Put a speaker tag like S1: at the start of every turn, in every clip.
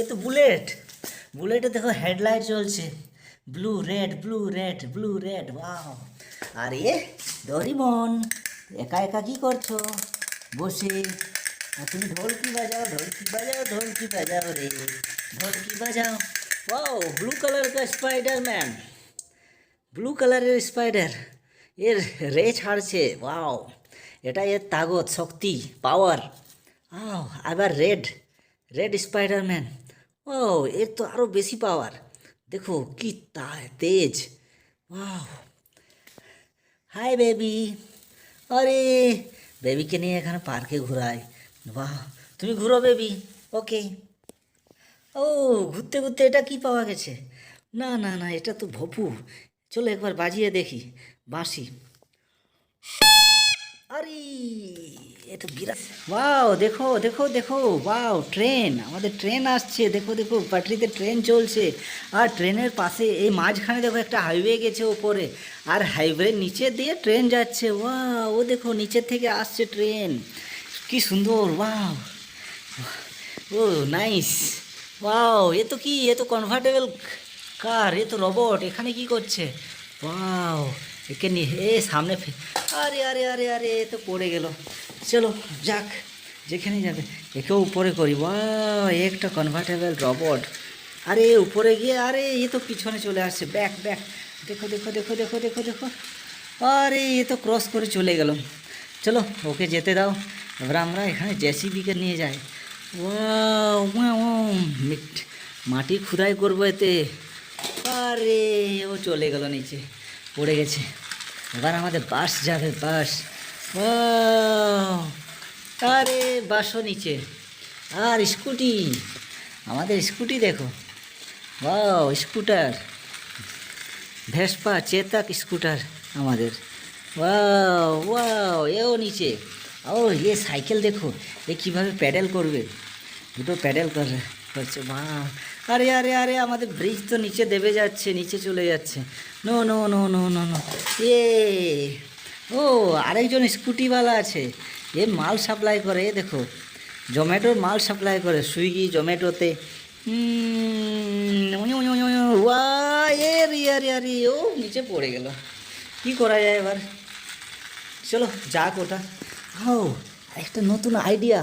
S1: এ তো বুলেট। বুলেটে দেখো হেডলাইট জ্বলছে, blue red blue red blue red, wow. আর এ ডরিমন, একা একা কি করছো বসে? আর তুমি ঢোলকি বাজাও ঢোলকি বাজাও ঢোলকি বাজাও রে, ঢোলকি বাজাও। ওয়াও, ব্লু কালার का স্পাইডারম্যান, ব্লু কালারের স্পাইডার, এর রে ছাড়ছে, ওয়াও। এটা এর তাগত, শক্তি, পাওয়ার। আও, আবার রেড, রেড স্পাইডারম্যান। ও, এর তো আরও বেশি পাওয়ার, দেখো কি তেজ, ওয়াও। Hi baby. আরে বেবিকে নিয়ে এখানে পার্কে ঘোরাই, বাহ। তুমি ঘুরো বেবি, ওকে। ও, ঘুরতে ঘুরতে এটা কি পাওয়া গেছে? না না না, এটা তো ভপু। চলো একবার বাজিয়ে দেখি বাঁশি। আরে এ তো বিরাট, ওয়াও। দেখো দেখো দেখো, ওয়াও, ট্রেন, আমাদের ট্রেন আসছে, দেখো দেখো পাটরিতে ট্রেন চলছে। আর ট্রেনের পাশে এই মাঝখানে দেখো একটা হাইওয়ে গেছে ওপরে, আর হাইওয়ের নিচে দিয়ে ট্রেন যাচ্ছে, ওয়াও। ও দেখো নিচের থেকে আসছে ট্রেন, কি সুন্দর, ওয়াও। ও নাইস, ওয়াও। এ তো কি, এ তো কনভার্টেবল কার, এ তো রোবট, এখানে কি করছে? ওয়াও, একে নিয়ে সামনে আরে আরে আরে আরে, এ তো পড়ে গেল। চলো যাক, যেখানে যাবে একেও উপরে করি। ওয়াও, একটা কনভার্টেবল রোবট। আরে উপরে গিয়ে, আরে এ তো পিছনে চলে আসছে, ব্যাক ব্যাক। দেখো দেখো দেখো দেখো দেখো দেখো, আরে এ তো ক্রস করে চলে গেল। চলো ওকে যেতে দাও, এবার আমরা এখানে জেসিবিকে নিয়ে যাই। ওয়াও, মাটি খুদাই করবো এতে। আরে ও চলে গেল নিচে, পড়ে গেছে। এবার আমাদের বাস যাবে, বাস। ওয়াও, আরে বাসও নিচে। আর স্কুটি, আমাদের স্কুটি দেখো, wow, scooter, Vespa Chetak scooter আমাদের। ওয়াও ওয়াও, এও নিচে। ও, এ সাইকেল দেখো, এ কীভাবে প্যাডেল করবে, দুটো প্যাডেল করছে, বাহ। আরে আরে আরে, আমাদের ব্রিজ তো নিচে দেবে যাচ্ছে, নিচে চলে যাচ্ছে। No no no no no no, এ ও, আরেকজন স্কুটিওয়ালা আছে, এ মাল সাপ্লাই করে, এ দেখো জোম্যাটোর মাল সাপ্লাই করে, সুইগি জোম্যাটোতে। ওয়া, এ রে আরে আরে, ও নিচে পড়ে গেল, কি করা যায় এবার? চলো যাক ওটা। ও, একটা নতুন আইডিয়া,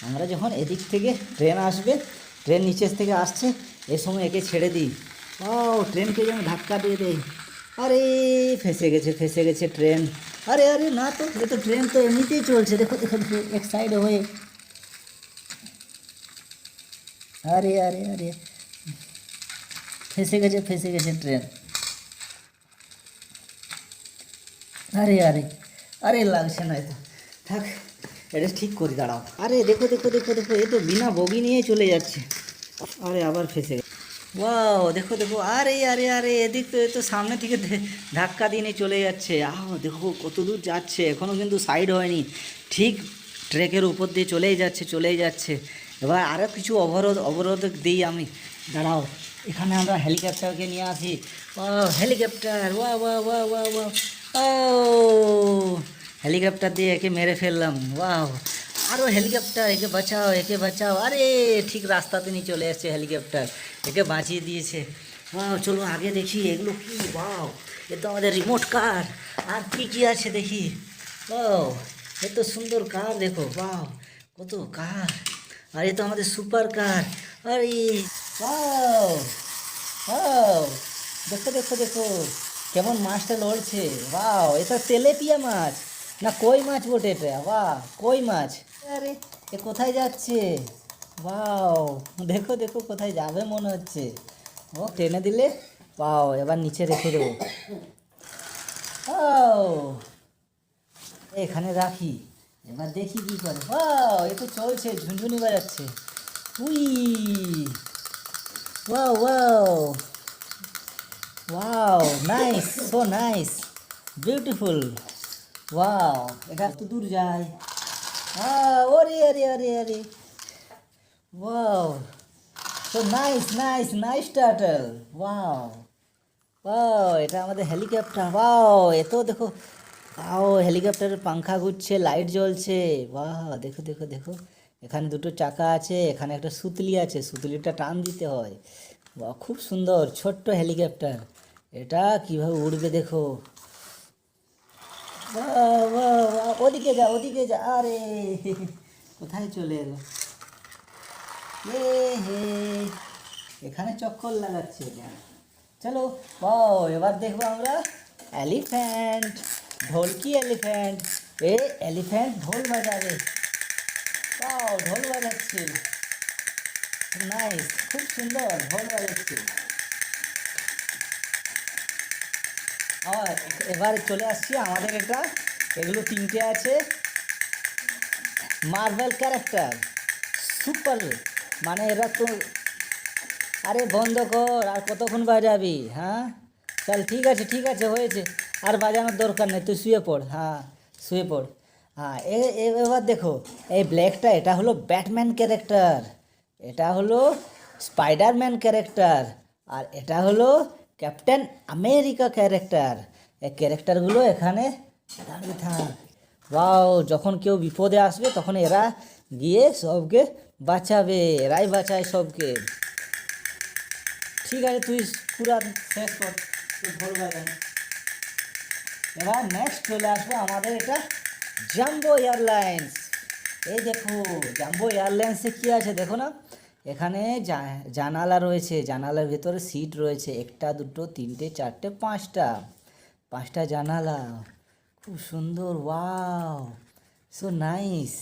S1: আমরা যখন এদিক থেকে ট্রেন আসবে, ট্রেন নিচের থেকে আসছে, এ সময় একে ছেড়ে দিই। ও, ট্রেনকে যেন ধাক্কা দিয়ে দেয়। আরে ফেসে গেছে ট্রেন। আরে আরে না তো, এ তো ট্রেন তো এমনিতেই চলছে, দেখো দেখো দেখো, এক সাইড হয়ে। আরে আরে আরে, ফেসে গেছে ট্রেন। আরে আরে আরে, লাগছে না, এটা থাক, এটা ঠিক করে দাঁড়াও। আরে দেখো দেখো দেখো দেখো, এ তো বিনা বগি নিয়ে চলে যাচ্ছে। আরে আবার ফেসে গেছে। ওয়াও, দেখো দেখো, আরে আরে আরে, এদিক তো, এ তো সামনে থেকে ধাক্কা দিয়ে নিয়ে চলে যাচ্ছে। আহ দেখো কত দূর যাচ্ছে, এখনও কিন্তু সাইড হয়নি, ঠিক ট্র্যাকের উপর দিয়ে চলেই যাচ্ছে চলেই যাচ্ছে। এবার আরও কিছু অবরোধ দিই আমি, দাঁড়াও। এখানে আমরা হেলিকপ্টারকে নিয়ে আসি। ও, হেলিকপ্টার, ওয়া ওয়া ওয়া ওয়া ওয়া, ও, হেলিকপ্টার দিয়ে একে মেরে ফেললাম, ওয়াও। আরও হেলিকপ্টার, একে বাঁচাও একে বাঁচাও। আরে ঠিক রাস্তাতে নিয়ে চলে এসছে হেলিকপ্টার, একে বাঁচিয়ে দিয়েছে। ওয়াও, চলো আগে দেখি এগুলো কি, ওয়াও, এ তো আমাদের রিমোট কার। আর কি কি আছে দেখি। ও, এ তো সুন্দর কার, দেখো, ওয়াও, কত কার। আর এ তো আমাদের সুপার কার। আরে ওয়াও ওয়াও, দেখো দেখো দেখো, কেমন মাছটা লড়ছে, ওয়াও। এটা তেলেপিয়া মাছ না কই মাছ বটে এটা, বাহ, কই মাছ। আরে এ কোথায় যাচ্ছে? ওয়াও, দেখো দেখো কোথায় যাবে মনে হচ্ছে। ও, টেনে দিলে, ওয়াও, এবার নিচে রেখে দেবো। ও, এখানে রাখি, এবার দেখি কি করে। ওয়াও, এ তো চলছে, ঝুনঝুনি বাজাচ্ছে। We, wow wow wow, nice, so nice, beautiful. Wow, এটা তো দূর যায়। ওরে আরে আরে আরে, wow, so nice nice nice turtle, wow. Wow, এটা আমাদের হেলিকপ্টার, ওয়াও। এ তো দেখো, ওয়াও, হেলিকপ্টারের পাংখা ঘুরছে, লাইট জ্বলছে, ওয়াও, দেখো দেখো দেখো, এখানে দুটো চাকা আছে, এখানে একটা সুতলি আছে, সুতলিটা টান দিতে হয়। বাহ, খুব সুন্দর ছোট্ট হেলিকপ্টার। এটা কিভাবে উড়বে দেখো। বাহ, বাহ, বাহ, ওদিকে যা, ওদিকে যা। আরে কোথায় চলে এলো? এ হে, এখানে চক্কর লাগাচ্ছে এটা। চলো বাও, এবার দেখবো আমরা এলিফ্যান্ট, ঢোলকি এলিফ্যান্ট। এ এলিফ্যান্ট ঢোল বাজাবে। বাও, ঢোল বাজাচ্ছে, নাইস, খুব সুন্দর ঢোল বাজাচ্ছে। আর এবার চলে আসছি আমাদের এটা, এগুলো তিনটে আছে মার্বেল ক্যারেক্টার, সুপার, মানে এরা তো, আরে বন্ধ কর, আর কতক্ষণ বাজাবি? হ্যাঁ চল, ঠিক আছে ঠিক আছে, হয়েছে, আর বাজানোর দরকার নেই, তুই শুয়ে পড়। হ্যাঁ শুয়ে পড়। হ্যাঁ এবার দেখো, এই ব্ল্যাকটা এটা হলো ব্যাটম্যান ক্যারেক্টার, এটা হলো স্পাইডারম্যান ক্যারেক্টার, আর এটা হলো ক্যাপ্টেন আমেরিকা ক্যারেক্টার। এই ক্যারেক্টারগুলো এখানে দাঁড়িয়ে থাক। ওয়াও, যখন কেউ বিপদে আসবে তখন এরা গিয়ে সবকে বাঁচাবে, এরাই বাঁচায় সবকে। ঠিক আছে, তুই পুরা শেষ কর, তুই ভুল বাজান। এবার নেক্সট চলে আসবো আমাদের এটা জাম্বো এয়ারলাইন্স। এই দেখো জাম্বো এয়ারলাইন্সে কী আছে দেখো না, এখানে জানালা রয়েছে, জানালার ভেতরে সিট রয়েছে, একটা দুটো তিনটে চারটে পাঁচটা, পাঁচটা জানালা, খুব সুন্দর। Wow, so nice.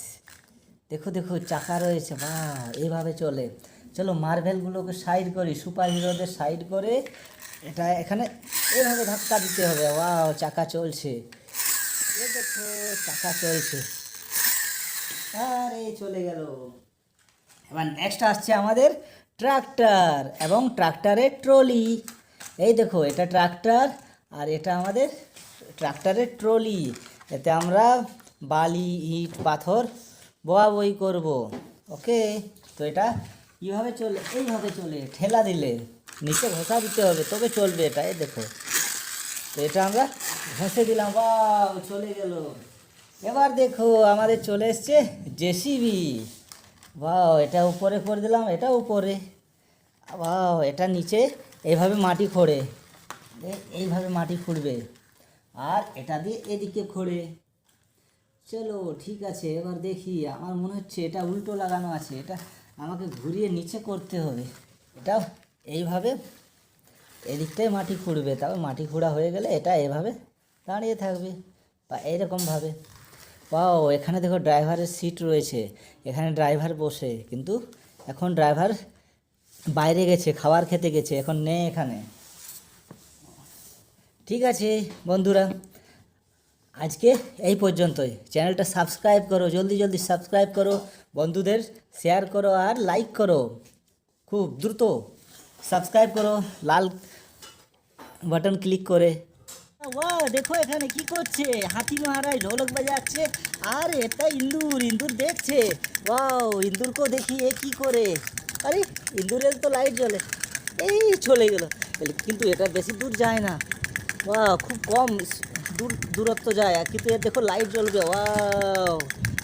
S1: দেখো দেখো চাকা রয়েছে, বাহ, এইভাবে চলে। চলো মার্ভেলগুলোকে সাইড করি, সুপার হিরোদের সাইড করে এটা এখানে এভাবে ধাক্কা দিতে হবে। ওয়াও, চাকা চলছে, এ দেখো চাকা চলছে, আরে চলে গেল। এবার নেক্সট আসছে আমাদের ট্রাক্টর এবং ট্রাক্টরের ট্রলি। এই দেখো এটা ট্রাক্টর, আর এটা আমাদের ট্রাক্টরের ট্রলি। এতে আমরা বালি ইট পাথর বই করব। ওকে, তো এটা কীভাবে চলে? এইভাবে চলে, ঠেলা দিলে নিচে ঘষা দিতে হবে তবে চলবে এটা। এই দেখো, তো এটা আমরা ঘষে দিলাম, বাহ, চলে গেল। এবার দেখো আমাদের চলে এসছে জেসিবি। বাহ, এটা উপরে করে দিলাম, এটা উপরে। বাহ, এটা নিচে এইভাবে মাটি খোঁড়ে, এইভাবে মাটি খুঁড়বে, আর এটা দিয়ে এদিকে খোঁড়ে। চলো ঠিক আছে, এবার দেখি, আমার মনে হচ্ছে এটা উল্টো লাগানো আছে, এটা আমাকে ঘুরিয়ে নিচে করতে হবে। এটা এইভাবে এদিকটাই মাটি খুঁড়বে, তারপর মাটি খোঁড়া হয়ে গেলে এটা এভাবে দাঁড়িয়ে থাকবে বা এইরকমভাবে। পাও, এখানে দেখো ড্রাইভারের সিট রয়েছে, এখানে ড্রাইভার বসে, কিন্তু এখন ড্রাইভার বাইরে গেছে, খাবার খেতে গেছে, এখন নেই এখানে। ঠিক আছে বন্ধুরা, আজকে এই পর্যন্তই। চ্যানেলটা সাবস্ক্রাইব করো, জলদি জলদি সাবস্ক্রাইব করো, বন্ধুদের শেয়ার করো আর লাইক করো, খুব দ্রুত সাবস্ক্রাইব করো লাল বাটন ক্লিক করে। বাহ, দেখো এখানে কি করছে, হাতি মহারাজ ঢোলক বাজাচ্ছে, আর এটা ইন্দুর, ইন্দুর দেখছে। ওয়াও, ইন্দুরকেও দেখি এ কী করে। আরে ইন্দুরের তো লাইট জ্বলে, এই চলে গেল, কিন্তু এটা বেশি দূর যায় না। ওয়াও, খুব কম দূরত্ব যায়, কিন্তু এর দেখো লাইট জ্বলবে। ওয়াও,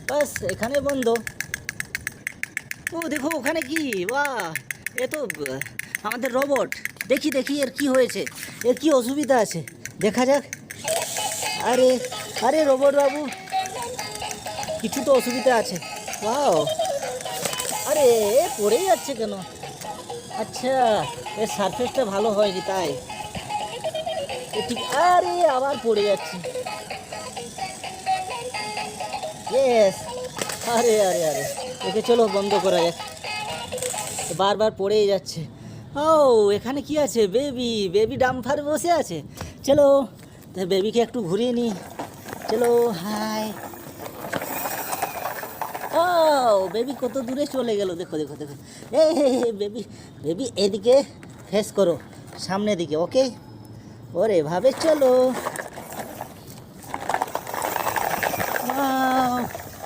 S1: বাস এখানে বন্ধ। ও দেখো ওখানে কি, বাহ, এ তো আমাদের রোবট। দেখি দেখি এর কি হয়েছে, এর কি অসুবিধা আছে, দেখা যাক। আরে আরে রোবট বাবু, কিছু তো অসুবিধা আছে। ওয়াও, আরে পড়েই যাচ্ছে কেন? আচ্ছা, এর সারফেসটা ভালো হয়নি তাই। ঠিক, আরে আবার পড়ে যাচ্ছে। ইয়েস, আরে আরে আরে, একে চলো বন্ধ করা যাক, বারবার পড়েই যাচ্ছে। ও এখানে কি আছে, বেবি, বেবি ডাম্পার বসে আছে। চলো বেবিকে একটু ঘুরিয়ে নিই, চলো। হাই, ও বেবি কত দূরে চলে গেল, দেখো দেখো দেখো। এই বেবি, বেবি এদিকে ফেস করো, সামনের দিকে। ওকে, ওরে ভাবে চলো।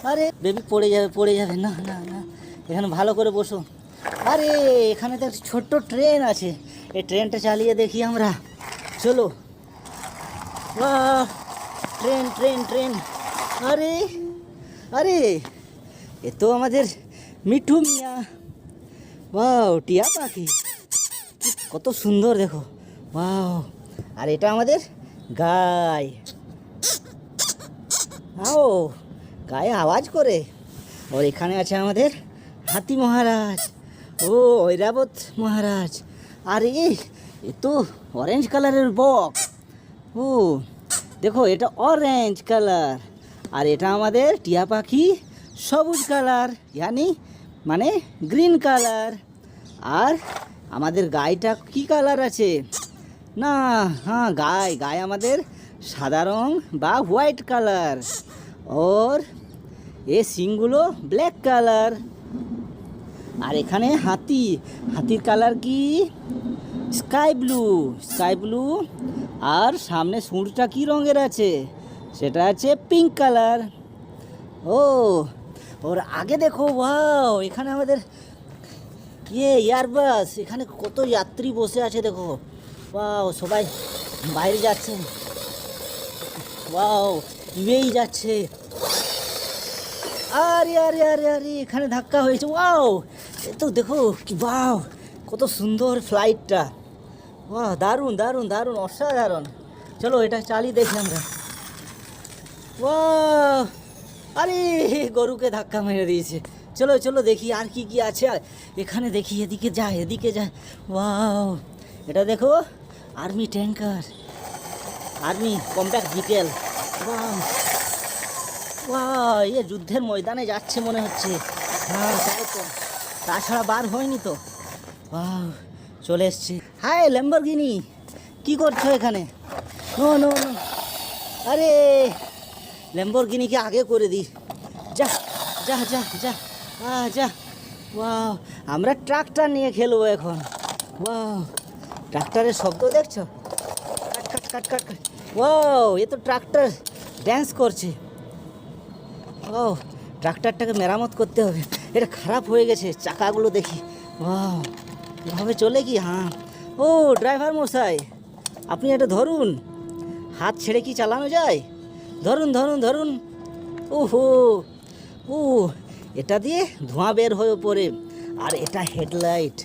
S1: আরে বেবি পড়ে যাবে, পড়ে যাবে, না না না, এখানে ভালো করে বসো। আরে এখানে তো একটা ছোট্ট ট্রেন আছে, এই ট্রেনটা চালিয়ে দেখি আমরা, চলো। বাহ, ট্রেন ট্রেন ট্রেন, আরে আরে এ তো আমাদের মিঠু মিয়া, ওয়াও টিয়া পাখি কত সুন্দর দেখো, ওয়াও। আর এটা আমাদের গাই, ও গায়ে আওয়াজ করে। আর এখানে আছে আমাদের হাতি মহারাজ, ও ঐরাবত মহারাজ। আর এ তো অরেঞ্জ কালারের বক, ও দেখো এটা অরেঞ্জ কালার। আর এটা আমাদের টিয়া পাখি সবুজ কালার, মানে গ্রিন কালার। আর আমাদের গাইটা কি কালার আছে না, হ্যাঁ গাই আমাদের সাদা রং বা হোয়াইট কালার। ওর এ সিংগুলো ব্ল্যাক কালার। আর এখানে হাতির কালার কি স্কাই ব্লু। আর সামনে সুঁড়টা কি রঙের আছে, সেটা আছে পিঙ্ক কালার। ও ওর আগে দেখো, ওয়াও এখানে আমাদের এয়ারবাস, এখানে কত যাত্রী বসে আছে দেখো, ওয়াও সবাই বাইরে যাচ্ছে, ওয়াও ইউএই যাচ্ছে। আরে আরে আরে আরে এখানে ধাক্কা হয়েছে, ওয়াও এ তো দেখো কি, ওয়াও কত সুন্দর ফ্লাইটটা, ওয়াও দারুণ দারুণ দারুণ অসাধারণ। চলো এটা চালিয়ে দেখি আমরা। ওয়াও, আরে গরুকে ধাক্কা মেরে দিয়েছে। চলো চলো দেখি আর কি কি আছে এখানে, দেখি এদিকে যায়। ওয়াও এটা দেখো army tanker, army compact vehicle. Wow wow এ যুদ্ধের ময়দানে যাচ্ছে মনে হচ্ছে, হ্যাঁ তাই তো, তাছাড়া বার হয়নি তো। ওয়াও চলে এসছে। হাই ল্যাম্বরগিনি, কি করছো এখানে? নো নো নো, আরে ল্যাম্বরগিনিকে আগে করে দিই, যা যা যা যা যা। ওয়াও আমরা ট্রাক্টর নিয়ে খেলবো এখন। ওয়াও ট্রাক্টরের শব্দ দেখছো, কাট কাট কাট কাট। ওয়াও এ তো ট্রাক্টর ড্যান্স করছে। ও ট্রাক্টরটাকে মেরামত করতে হবে, এটা খারাপ হয়ে গেছে চাকাগুলো দেখি। ওয়াও এভাবে চলে কি? হ্যাঁ ও ড্রাইভার মশাই আপনি এটা ধরুন, হাত ছেড়ে কি চালানো যায়? ধরুন ধরুন ধরুন। ওহো ও এটা দিয়ে ধোঁয়া বের হয়ে পড়ে। আর এটা হেডলাইট,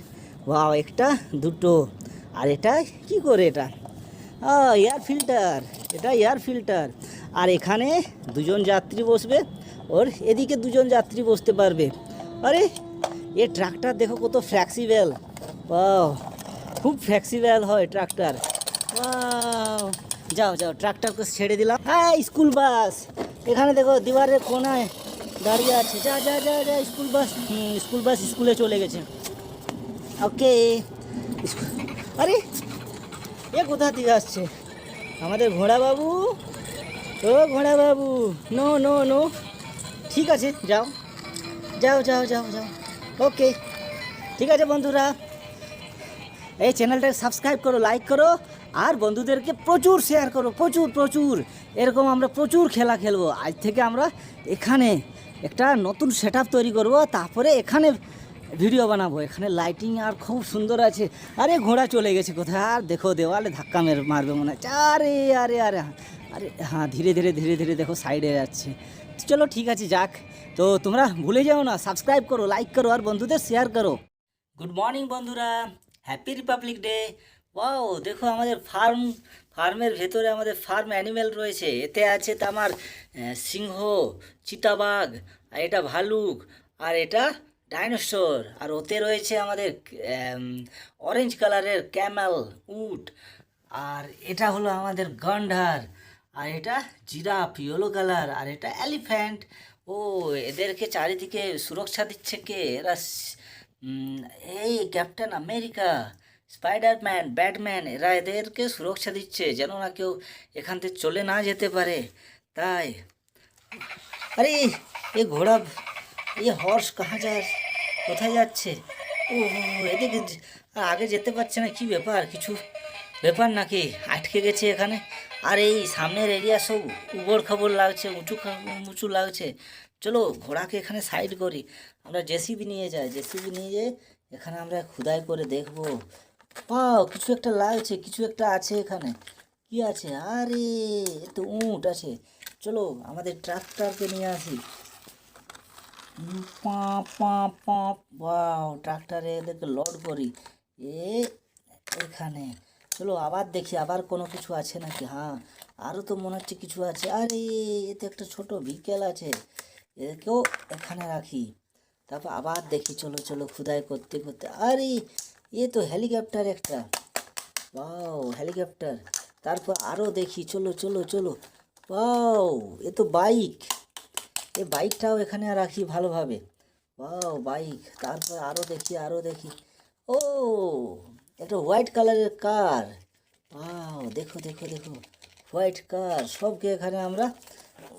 S1: ওয়াও একটা দুটো। আর এটা কি করে, এটা এয়ার ফিল্টার, এটা এয়ার ফিল্টার। আর এখানে দুজন যাত্রী বসবে, ওর এদিকে দুজন যাত্রী বসতে পারবে। আরে এ ট্রাক্টর দেখো কত ফ্লেক্সিবল, ওয়াও খুব ফ্লেক্সিবল হয় ট্রাক্টর। ওয়াও যাও যাও ট্রাক্টরকে ছেড়ে দিলাম। হ্যাঁ স্কুল বাস এখানে দেখো দিবারের কোনায় দাঁড়িয়ে আছে, যা যা যা যা স্কুল বাস স্কুলে চলে গেছে। ওকে আরে এ কোথা থেকে আসছে? আমাদের ঘোড়া বাবু, ও ঘোড়া বাবু, নো নো নো, ঠিক আছে যাও যাও যাও যাও যাও। ওকে ঠিক আছে বন্ধুরা, এই চ্যানেলটাকে সাবস্ক্রাইব করো, লাইক করো, আর বন্ধুদেরকে প্রচুর শেয়ার করো, প্রচুর। এরকম আমরা প্রচুর খেলা খেলবো। আজ থেকে আমরা এখানে একটা নতুন সেট আপ তৈরি করবো, তারপরে এখানে ভিডিও বানাবো। এখানে লাইটিং আর খুব সুন্দর আছে। আরে ঘোড়া চলে গেছে কোথায়, আর দেখো দেওয়ালে ধাক্কা মারবে মনে হচ্ছে। আরে আরে আরে আরে হ্যাঁ ধীরে ধীরে দেখো সাইডে যাচ্ছে। চলো ঠিক আছে যাক। তো তোমরা ভুলে যাও না, সাবস্ক্রাইব করো, লাইক করো, আর বন্ধুদের শেয়ার করো। গুড মর্নিং বন্ধুরা, হ্যাপি রিপাবলিক ডে। ওয়াও দেখো আমাদের ফার্মের ভেতরে আমাদের ফার্ম অ্যানিমেল রয়েছে। এতে আছে তো আমার সিংহ, চিতাবাঘ, আর এটা ভালুক, আর এটা ডাইনোসর। আর ওতে রয়েছে আমাদের অরেঞ্জ কালারের ক্যামেল, উট। আর এটা হলো আমাদের গন্ডার। আর এটা জিরাফ ইয়েলো কালার। আর এটা এলিফ্যান্ট। ও এদেরকে চারিদিকে সুরক্ষা দিচ্ছে কে? এই ক্যাপ্টেন আমেরিকা, স্পাইডারম্যান, ব্যাটম্যান, এরা এদেরকে সুরক্ষা দিচ্ছে যেন না কেউ এখান থেকে চলে না যেতে পারে। তাই আরে এ ঘোড়া, এ হর্স কোথায় যাচ্ছে? ও এদিকে আগে যেতে পারছে না, কি ব্যাপার? কিছু ব্যাপার নাকি? আটকে গেছে এখানে। আর এই সামনের এরিয়া সব উবড় খাবড় লাগছে, উঁচু লাগছে। চলো ঘোড়াকে এখানে সাইড করি, আমরা জেসিবি নিয়ে যাই, এখানে আমরা খুদাই করে দেখবো। পাও কিছু একটা লাগছে, কিছু একটা আছে এখানে। কি আছে? আরে এ তো উট আছে। চলো আমাদের ট্রাক্টরকে নিয়ে আসি। ওয়াও, ট্রাক্টরে এদেরকে লোড করি। এ এখানে চলো আবার দেখি আবার কোনো কিছু আছে নাকি। হ্যাঁ, আরও তো মনে হচ্ছে কিছু আছে। আরে এতে একটা ছোট ভিকেল আছে, একেও এখানে রাখি। তারপর আবার দেখি, চলো চলো খুদাই করতে করতে। আরে এ তো হেলিকপ্টার একটা, ওয়াও হেলিকপ্টার। তারপর আরও দেখি, চলো চলো চলো। ওয়াও, এ তো বাইক, এই বাইকটাও এখানে রাখি ভালোভাবে। Wow bike. তারপর আরও দেখি আরও দেখি। ও, একটা হোয়াইট কালারের কার। ওয়াও, দেখো দেখো দেখো, হোয়াইট কার সবকে এখানে আমরা।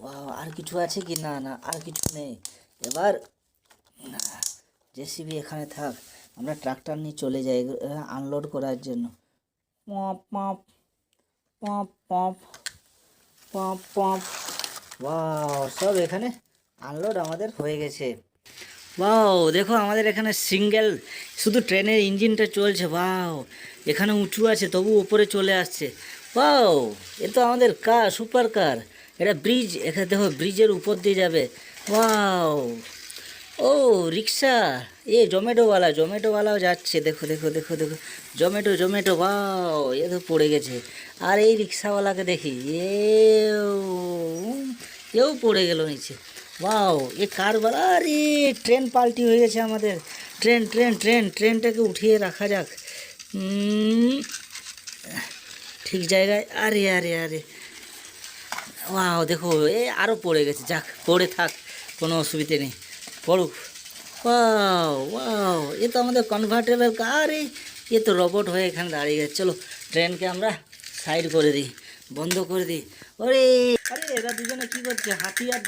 S1: ওয়াও, আর কিছু আছে কি? না না, আর কিছু নেই। এবার জেসিবি এখানে থাক, আমরা ট্রাক্টর নিয়ে চলে যাই আনলোড করার জন্য। Pop pop pop pop pop pop. Wow, সব এখানে আনলোড আমাদের হয়ে গেছে। ওয়াও, দেখো আমাদের এখানে সিঙ্গেল শুধু ট্রেনের ইঞ্জিনটা চলছে। ওয়াও, এখানে উঁচু আছে তবু উপরে চলে আসছে। ওয়াও, এ তো আমাদের কার, সুপার কার। এটা ব্রিজ, এখানে দেখো ব্রিজের উপর দিয়ে যাবে। ওয়াও, ও রিক্সা, এ জোম্যাটোওয়ালাও যাচ্ছে। দেখো দেখো দেখো দেখো, জোম্যাটো জোম্যাটো। ওয়াও, এ তো পড়ে গেছে। আর এই রিক্সাওয়ালাকে দেখি, এও পড়ে গেল নিচে। ওয়াও, এ কারবার। আরে ট্রেন পাল্টি হয়ে গেছে আমাদের। ট্রেন ট্রেন ট্রেন ট্রেনটাকে উঠিয়ে রাখা যাক ঠিক জায়গায়। আরে আরে আরে, ওয়াও দেখো, এ আরও পড়ে গেছে। যাক, পড়ে থাক, কোনো অসুবিধে নেই, পড়ুক। ওয়াও ওয়াও, এ তো আমাদের কনভার্টেবল কার। এ তো রোবট হয়ে এখানে দাঁড়িয়ে গেছে। চলো ট্রেনকে আমরা সাইড করে দিই, বন্ধ করে দিই। ওরে আরে, এরা দুজনে কি করছে? হাতি আর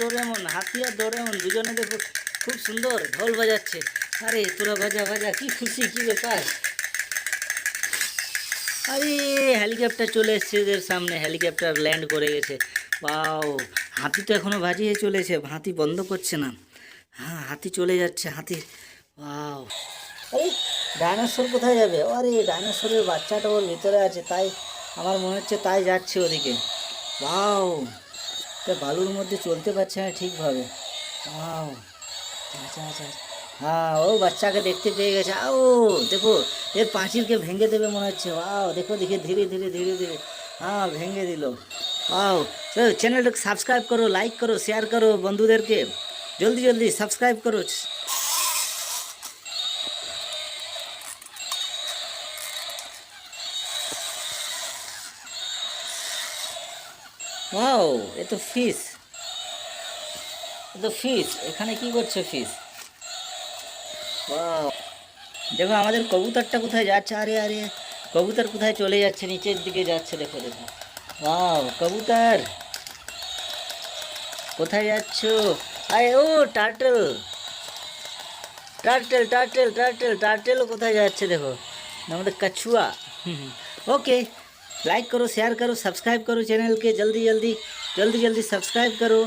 S1: ডোরেমন দুজনে দেখো খুব সুন্দর ঢোল বাজাচ্ছে। আরে তোরা বাজা বাজা, কি খুশি, কি ব্যাপার। আরে হেলিকপ্টার চলে এসছে এদের সামনে, হেলিকপ্টার ল্যান্ড করে গেছে। ওয়াও, হাতি তো এখনও বাজিয়ে চলেছে, হাতি বন্ধ করছে না। হ্যাঁ, হাতি চলে যাচ্ছে, হাতি। ওয়াও, আরে ডাইনোসর কোথায় যাবে? আরে ডাইনোসরের বাচ্চাটা ওর ভিতরে আছে, তাই আমার মনে হচ্ছে তাই যাচ্ছে ওদিকে। ওয়াও, তা বালুর মধ্যে চলতে পারছে না ঠিকভাবে। ওয়াও, আচ্ছা আচ্ছা, হ্যাঁ ও বাচ্চাকে দেখতে পেয়ে গেছে। ও দেখো, এর পাঁচিলকে ভেঙে দেবে মনে হচ্ছে। ওয়াও, দেখো দেখে ধীরে ধীরে ধীরে ধীরে, হ্যাঁ ভেঙে দিল। ওয়াও, চ্যানেলটাকে সাবস্ক্রাইব করো, লাইক করো, শেয়ার করো বন্ধুদেরকে, জলদি জলদি সাবস্ক্রাইব করো। ওয়াও, এ তো ফিশ, এ তো ফিশ। এখানে কি করছে ফিশ? ওয়াও, দেখো আমাদের কবুতরটা কোথায় যাচ্ছে। আরে আরে, কবুতর কোথায় চলে যাচ্ছে, নিচের দিকে যাচ্ছে। দেখো দেখো, ওয়াও কবুতর কোথায় যাচ্ছ? আরে ও টার্টেল, টার্টেলও কোথায় যাচ্ছে দেখো, আমাদের কछुआ। ओके, लाइक करो, शेयर करो, सब्सक्राइब करो चैनल के, जल्दी जल्दी जल्दी जल्दी सब्सक्राइब करो।